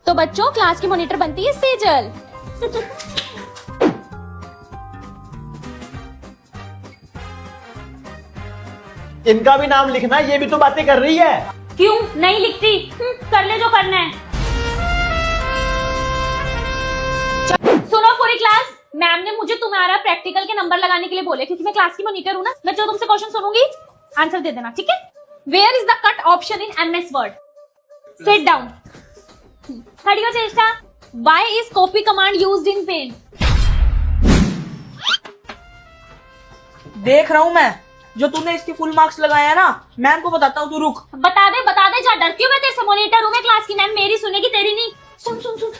तो बच्चों क्लास की मॉनिटर बनती है सेजल। इनका भी नाम लिखना, ये भी तो बातें कर रही है। क्यों नहीं लिखती? कर ले जो करना है। सुनो पूरी क्लास, मैम ने मुझे तुम्हारा प्रैक्टिकल के नंबर लगाने के लिए बोले, क्योंकि मैं क्लास की मॉनिटर हूँ ना। मैं जो तुमसे क्वेश्चन सुनूंगी आंसर दे देना, ठीक है? Where is the cut option in MS Word? Sit down. खड़ी हो चेष्टा। Why is copy command used in paint? देख रहा हूँ मैं, जो तूने इसके फुल मार्क्स लगाया ना, मैम को बताता हूँ, तू रुक। बता दे जा, डरती हूँ मैं तेरे से। मॉनिटर हूँ मैं क्लास की, मैम मेरी सुनेगी तेरी नहीं। सुन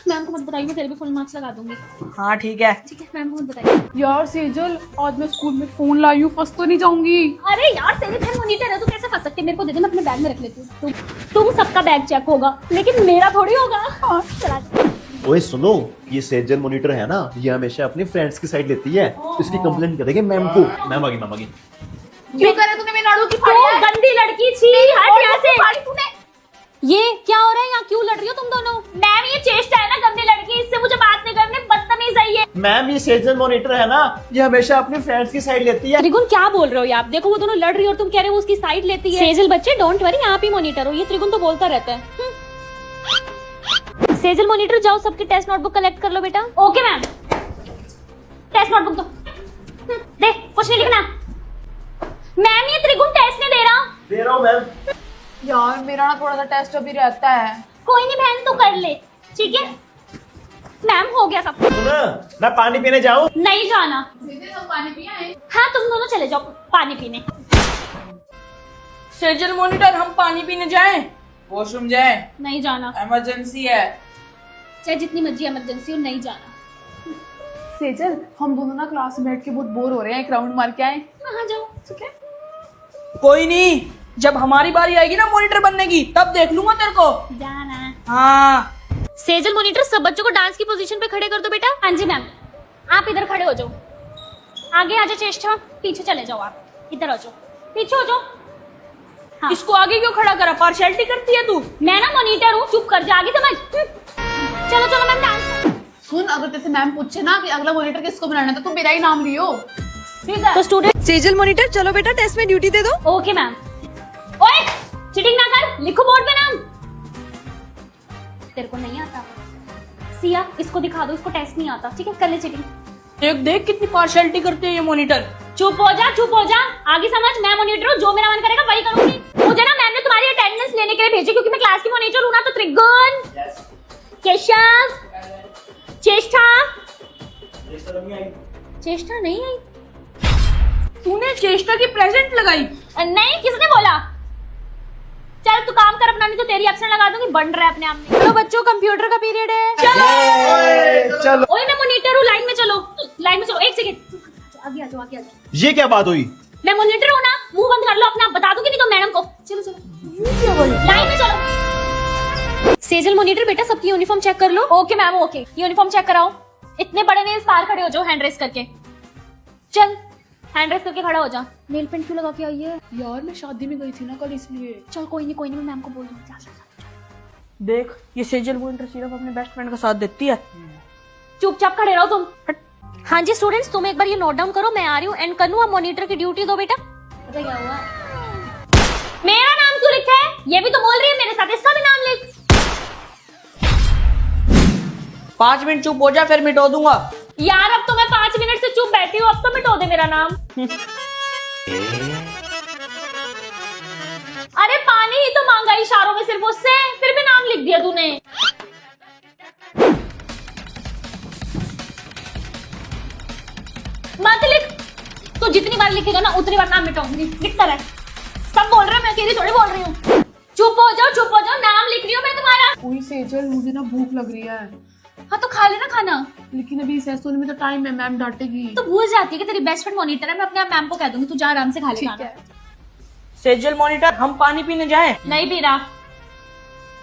मैम को मत बताइए, मैं तेरे भी फुल मार्क्स लगा दूंगी। हाँ ठीक है। ठीक है, मैम को मत बताइए। यार सेजल, आज मैं स्कूल में फोन लाई हूँ, फंस तो नहीं जाऊंगी? अरे यार तेरी बहन मॉनिटर है, तू कैसे फंस सकती है? मेरे को दे दे, मैं अपने बैग में रख लेती हूँ। तुम सबका बैग चेक होगा, लेकिन मेरा थोड़ी होगा। हाँ, चला जा। ओए सुनो, ये सेजल मॉनिटर है ना, ये हमेशा अपने फ्रेंड्स की साइड लेती है। इसकी कंप्लेंट करेंगे मैम को। मैम आ गई। क्यों करे तूने मेरे नाड़ू की तू गंदी लड़की छी, हट यहाँ से। तूने ये क्या हो रहा है यहाँ? क्यों लड़ रही हो तुम दोनों? मैम ये चेष्टा है ना, गंदी लड़की, इससे मुझे बात नहीं करनी, बदतमीज है ये। मैम ये सेजल मॉनिटर है ना, ये हमेशा अपने फ्रेंड्स की साइड लेती है। त्रिगुण क्या बोल रहे हो आप? देखो वो दोनों लड़ रही है और तुम कह रहे हो उसकी साइड लेती है। सेजल बच्चे डोंट वरी, आप ही मॉनिटर हो। ये त्रिगुण तो बोलता रहता है। सेजल मॉनिटर, जाओ सबकी टेस्ट नोटबुक कलेक्ट कर लो बेटा। Okay ma'am. टेस्ट नोटबुक दो। दे, कुछ नहीं लिखना। मैम ये त्रिगुण टेस्ट नहीं दे रहा। दे रहा हूँ मैम। यार मेरा ना थोड़ा सा टेस्ट अभी रहता है। कोई नहीं बहन, तू कर ले, ठीक है? मैम हो गया सब। सुन, मैं पानी पीने जाऊँ? नहीं जाना। पानी पिया है? हाँ तुम दोनों चले जाओ पानी पीने। सेजल मॉनिटर, हम पानी पीने जाएं? वॉशरूम जाएं? नहीं जाना। इमरजेंसी है। चाहे जितनी मर्जी इमरजेंसी हो, नहीं जाना। सेजल, हम दोनों ना क्लास में बैठ के बहुत बोर हो रहे हैं, एक राउंड मार के आए। हाँ जाओ, ठीक है? कोई नहीं, जब हमारी बारी आएगी ना मॉनिटर बनने की, तब देख लूंगा तेरे को। जाना। हाँ। सेजल मॉनिटर, सब बच्चों को डांस की पोजीशन पे खड़े कर दो बेटा। हाँ जी मैम, आप इधर खड़े हो जाओ। आगे आ जाओ चेष्टा, पीछे चले जाओ। आप इधर आ जाओ, पीछे हो जाओ। हाँ। इसको आगे क्यों खड़ा करा? पार्शियलिटी करती है तू। मैं ना मॉनिटर हूँ, चुप कर जा, आगे समझ। चलो चलो मैम डांस। सुन, अगर तेरे से मैम पूछे ना कि अगला मॉनिटर किसको बनाना है, तो तू मेरा ही नाम लियो, ठीक है? तो स्टूडेंट सेजल मॉनिटर, चलो बेटा टेस्ट में ड्यूटी दे दो। Okay ma'am. ओए चीटिंग ना कर, लिखो बोर्ड पे नाम। तेरे को नहीं आता? सिया, इसको दिखा दो, इसको टेस्ट नहीं आता, ठीक है? कर ले चीटिंग। देख देख कितनी पार्शियलिटी करती है ये मॉनिटर। चुप हो जा। आगे समझ, मैं मॉनिटर हूँ, जो मेरा मन करेगा वही करूंगी। मुझे ना मैम ने तुम्हारी अटेंडेंस लेने के लिए भेजी, क्योंकि मैं क्लास की मॉनिटर हूँ ना। तो त्रिगुण, केशव, चेष्टा नहीं आई। तूने चेष्टा की प्रेजेंट लगाई? नहीं, किसने बोला? चल तू काम कर अपना, नहीं तो तेरी एब्सेंट लगा दूंगी। बन रहा है अपने आप में। चलो बच्चों, कंप्यूटर का पीरियड है। चलो। ओए मैं मॉनिटर हूँ, लाइन में चलो। एक सेकंड, आगे आ जाओ। ये क्या बात हुई? मैं मॉनिटर हूँ ना, मुंह बंद कर लो अपना, बता दूंगी नहीं तो मैडम को। चलो लाइन में चलो। सेजल मॉनिटर बेटा, सबकी यूनिफॉर्म चेक कर लो। Okay ma'am, okay. Uniform check कराओ। इतने बड़े नेल्स पार खड़े हो जाओ, हैंड रेस करके। चल हैंड रेस करके खड़ा हो जा। नेल पेंट क्यों लगा के आई है? यार मैं शादी में गई थी ना कल, इसलिए। चल कोई नहीं, मैं मैम को बोल दूंगी। देख, ये सेजल मॉनिटर सिर्फ अपने बेस्ट फ्रेंड का साथ देती है। चुपचाप खड़े रहो तुम। हाँ जी स्टूडेंट्स, तुम एक बार ये नोट डाउन करो, मैं आ रही हूँ एंड कर लूँ। मॉनिटर की ड्यूटी दो बेटा। पता क्या हुआ? मेरा नाम क्यों लिखा है? ये भी तो बोल रही है मेरे साथ, इसका भी नाम लिख। 5 मिनट चुप हो जा, फिर मिटो दूंगा। यार अब तो मैं 5 मिनट से चुप बैठी हूँ, अब तो मिटो दे मेरा नाम। अरे पानी ही तो मांगा इशारों में सिर्फ उससे, फिर भी नाम लिख दिया तूने। मत लिख। तो जितनी बार लिखेगा ना उतनी बार नाम मिटाऊंगी। लिखता रहे। सब बोल रहे हैं, मैं अकेली थोड़ी बोल रही हूँ। चुप हो जाओ, नाम लिख रही हूँ मैं तुम्हारा। ओए सेजल, मुझे ना भूख लग रही है। हाँ तो खा लेना खाना। लेकिन अभी इस होने में तो टाइम है, मैम डांटेगी। तो भूल जाती है कि तेरी बेस्ट फ्रेंड मॉनिटर है। मैं अपने आप मैम को कह दूंगी, तू जा आराम से खा ले खाना। सेजल मॉनिटर, हम पानी पीने जाएं? नहीं पी रहा।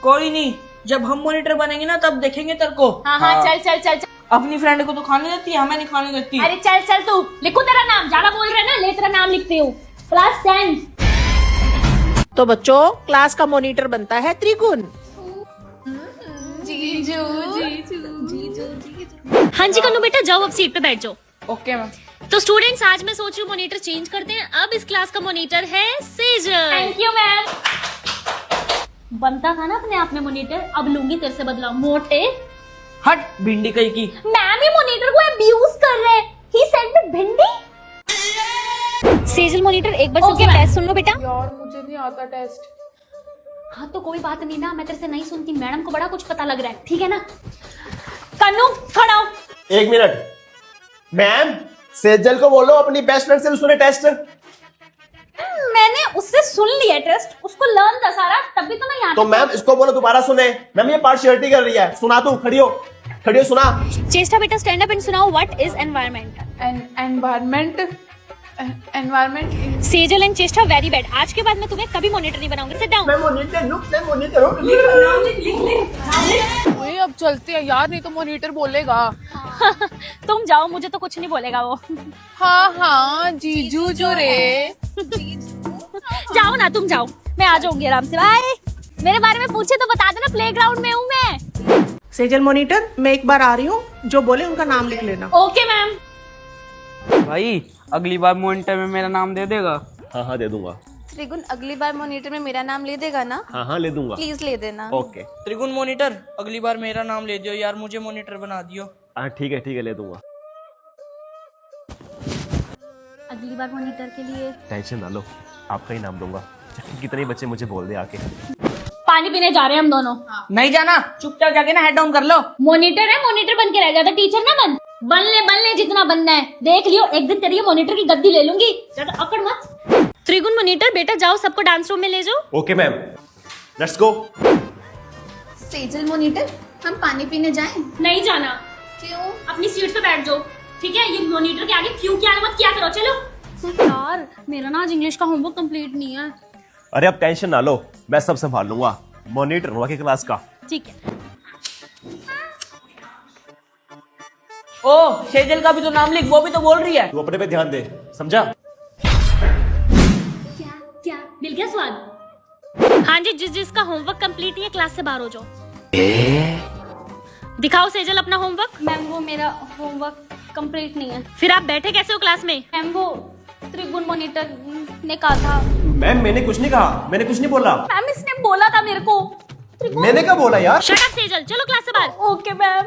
कोई नहीं, जब हम मॉनिटर बनेंगे ना तब देखेंगे तेरे को। हाँ चल। अपनी फ्रेंड को तो खाने देती है, हमें नहीं खाने देती। अरे चल तू लिखो तेरा नाम। ज्यादा बोल रहे ना, ले तेरा नाम लिखती हूँ। क्लास 10। तो बच्चों, क्लास का मॉनिटर बनता है त्रिगुण। जी जीजू हाँ जी कन्नू बेटा जाओ अब सीट पे बैठ जाओ। Okay ma'am. तो स्टूडेंट्स आज मैं सोच रही हूँ मॉनिटर चेंज करते हैं। अब इस क्लास का मॉनिटर है सेजल। Thank you ma'am. बनता था ना अपने आप में मॉनिटर, अब लूंगी तेरे से बदला मोटे। हट भिंडी कहीं की। मैम ये मॉनिटर को अब्यूज कर रहे हैं। ही सेड मी भिंडी। सेजल मॉनिटर एक बार सबके टेस्ट सुन लो बेटा। यार मुझे नहीं आता टेस्ट। हाँ तो कोई बात नहीं ना, मैं तेरे से नहीं सुनती, मैडम को बड़ा कुछ पता लग रहा है, ठीक है ना। कन्नू खड़ा हो। 1 मिनट मैम, सेजल को बोलो अपनी बेस्ट फ्रेंड से सुने टेस्ट। मैंने उससे सुन लिया टेस्ट, उसको लर्न था सारा, तभी तो मैं यहाँ। तो मैम इसको बोलो दोबारा सुने। मैम ये पार्शियलिटी कर रही है। सुना तू, खड़ी हो सुना। चेष्टा बेटा स्टैंड अप एंड सुनाओ what is environment. Environment Sejal and चेष्टा वेरी बैड। आज के बाद मैं तुम्हें कभी मॉनिटर नहीं बनाऊंगी। Sit down. वही अब चलते हैं यार, नहीं तो मॉनिटर बोलेगा। तुम जाओ, मुझे तो कुछ नहीं बोलेगा वो। हाँ जीजू जो रे। जाओ ना तुम जाओ, मैं आ जाऊंगी आराम से। बाय। मेरे बारे में पूछे तो बता देना, प्लेग्राउंड में हूँ मैं। सेजल मॉनिटर, मैं एक बार आ रही हूँ, जो बोले उनका नाम लिख लेना। Okay ma'am. भाई अगली बार मॉनिटर में मेरा नाम दे देगा। हाँ दे दूंगा। त्रिगुण अगली बार मॉनिटर में मेरा नाम ले देगा ना? हाँ ले दूंगा। प्लीज ले देना। ओके। त्रिगुण मॉनिटर अगली बार मेरा नाम ले दियो यार, मुझे मॉनिटर बना दियो। हाँ ठीक है ले दूंगा। अगली बार मॉनिटर के लिए टेंशन ना लो, आपका ही नाम दूंगा। कितने बच्चे मुझे बोल दे आके। पानी पीने जा रहे हैं हम दोनों। नहीं जाना, चुपचाप जाके ना हेड डाउन कर लो। मॉनिटर है, मॉनिटर बन के रह जाता, टीचर ना बन ले जितना बनना है। देख लियो एक दिन तेरी मॉनिटर की गद्दी ले लूंगी। ज्यादा अकड़ मत। त्रिगुण मॉनिटर बेटा जाओ, सबको डांस रूम में ले जाओ। Okay ma'am, let's go. Sejal monitor, हम पानी पीने जाएं? नहीं जाना। क्यों? अपनी सीट पे बैठ जाओ, ठीक है। ये मॉनिटर के आगे क्यों क्या मत किया करो। चलो यार, मेरा ना आज इंग्लिश का होमवर्क कंप्लीट नहीं है। अरे अब टेंशन ना लो, मैं सब संभाल लूंगा। मॉनिटर हुआ की क्लास का। ठीक है। ओ सेजल का भी तो नाम लिख, वो भी तो बोल रही है। तू अपने पे ध्यान दे, समझा? क्या मिल गया स्वाद? हाँ जी, जिसका होमवर्क कंप्लीट नहीं है क्लास से बाहर हो जाओ। दिखाओ सेजल अपना होमवर्क। मैम वो मेरा होमवर्क कंप्लीट नहीं है। फिर आप बैठे कैसे हो क्लास में? मैम वो त्रिगुण मॉनिटर ने कहा था। मैम मैंने कुछ नहीं कहा, मैंने कुछ नहीं बोला। मैम इसने बोला था मेरे को। मैंने क्या बोला यार? शट अप सेजल, चलो क्लास से बाहर। Okay ma'am.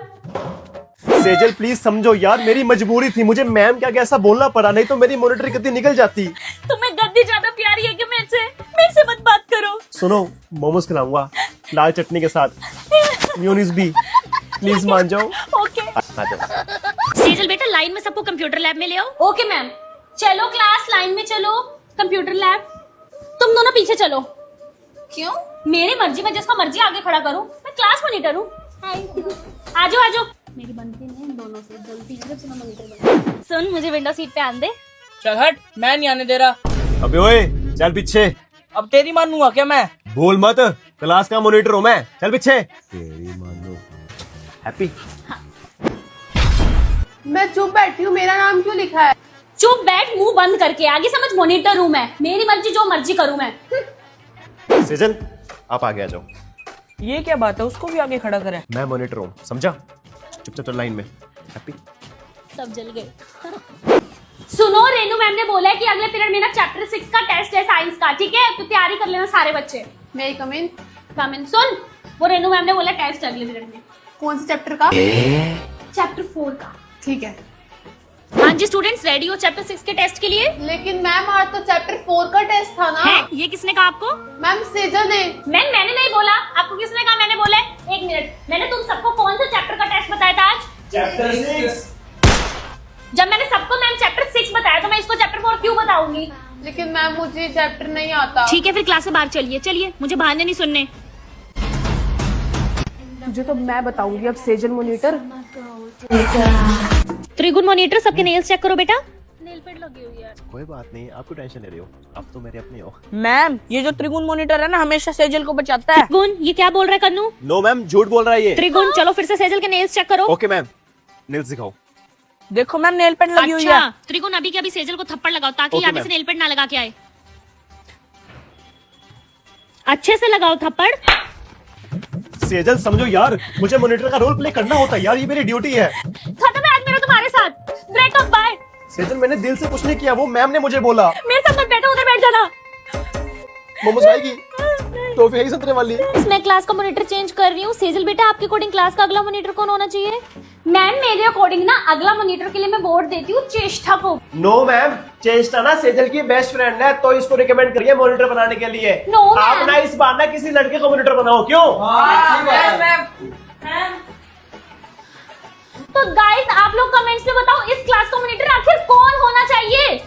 सेजल प्लीज समझो यार, मेरी मजबूरी थी, मुझे मैम क्या ऐसा बोलना पड़ा, नहीं तो मेरी मॉनिटर गद्दी निकल जाती। तुम्हें गद्दी ज्यादा प्यारी है कि मेरे से मत बात करो। सुनो, मोमोज खिलाऊंगा लाल चटनी के साथ, म्योनीज भी। प्लीज मान जाओ। ओके। सेजल बेटा लाइन में सबको कंप्यूटर लैब में ले आओ। Okay ma'am. चलो क्लास लाइन में चलो, कंप्यूटर लैब। तुम दोनों पीछे चलो। क्यों? मेरी मर्जी, मैं जिसका मर्जी आगे खड़ा करूं। मैं क्लास मॉनिटर हूँ। आजो मेरी बनती नहीं इन दोनों से, गलती है जब से मैं मॉनिटर बना। सुन, मुझे विंडो सीट पे आन दे। चल हट, मैं नहीं आने दे रहा। अबे ओए चल पीछे। अब तेरी मानूंगा क्या मैं? बोल मत, क्लास का मॉनिटर हूँ मैं, चल पीछे। तेरी मानो। हैप्पी? मैं चुप बैठी हूँ, मेरा नाम क्यों लिखा है? चुप बैठ, मुंह बंद करके। आगे समझ, मॉनिटर हूँ मैं, मेरी मर्जी, जो मर्जी करूँ मैं। सेजल आप आगे आ जाओ। ये क्या बात है, उसको भी आगे खड़ा करे। मैं मॉनिटर हूँ, समझा? चुपचाप चल लाइन में। हैप्पी? सब जल गए। सुनो, रेनू मैम ने बोला है कि अगले पीरियड में ना चैप्टर 6 का टेस्ट है साइंस का, ठीक है? तो तैयारी कर लेना सारे बच्चे। मैं कम इन। सुन, वो रेनू मैम ने बोला टेस्ट अगले पीरियड में। कौन से चैप्टर का? चैप्टर 4 का। ठीक है। हाँ जी स्टूडेंट्स, रेडी हो चैप्टर 6 के टेस्ट के लिए? लेकिन मैम आज तो चैप्टर 4 का टेस्ट था ना। है? ये किसने कहा आपको? मैम सेजल ने। मैंने नहीं बोला। आपको किसने कहा मैंने बोला? एक मिनट, मैंने तुम सबको कौन सा चैप्टर का टेस्ट बताया था आज? चैप्टर 6। जब मैंने सबको मैम चैप्टर 6 बताया तो मैं इसको चैप्टर 4 क्यों बताऊंगी? लेकिन मैम मुझे चैप्टर नहीं आता। ठीक है फिर क्लास से बाहर चलिए, मुझे बहाने नहीं सुनने। मुझे तो मैं बताऊंगी अब सेजल मॉनिटर। त्रिगुण मॉनिटर, सबके नेल्स चेक करो बेटा। नेल पेंट लगी हुई है। कोई बात नहीं, आप क्यों टेंशन ले रही हो, आप तो मेरे अपने हो। मैम ये जो त्रिगुण मॉनिटर है ना, हमेशा सेजल को बचाता है। त्रिगुण, ये क्या बोल रहा है कन्नू? नो मैम, झूठ बोल रहा है ये। त्रिगुण चलो फिर से सेजल के नेल्स चेक करो। ओके मैम, नेल्स दिखाओ। देखो मैम, नेल पेंट लगी हुई है। अच्छा त्रिगुण, अभी के अभी सेजल को थप्पड़ लगाओ ताकि Okay, आगे से ma'am. नेल पेंट ना लगा के आए। अच्छे से लगाओ थप्पड़। सेजल समझो यार, मुझे मॉनिटर का रोल प्ले करना होता है यार, ये मेरी ड्यूटी है। खत्म है आज मेरा तुम्हारे साथ, ब्रेकअप, बाय। सेजल मैंने दिल से कुछ नहीं किया, वो मैम ने मुझे बोला। मेरे साथ मत बैठो, उधर बैठ जाना। मोमोज खाएगी? तो फिर संतरे वाली। मैं क्लास का मॉनिटर चेंज कर रही हूँ। सेजल बेटा, आपके अकॉर्डिंग क्लास का अगला मॉनिटर कौन होना चाहिए? मैम मेरे अकॉर्डिंग ना अगला मॉनिटर के लिए मैं वोट देती हूँ चेष्टा को। नो मैम, चेष्टा ना सेजल की बेस्ट फ्रेंड है, तो इसको रिकमेंड करिए मॉनिटर बनाने के लिए। No, आप ma'am. ना इस बार ना किसी लड़के को मॉनिटर बनाओ, क्यों? तो गाइस आप लोग कमेंट्स में बताओ, इस क्लास का मॉनिटर आखिर कौन होना चाहिए?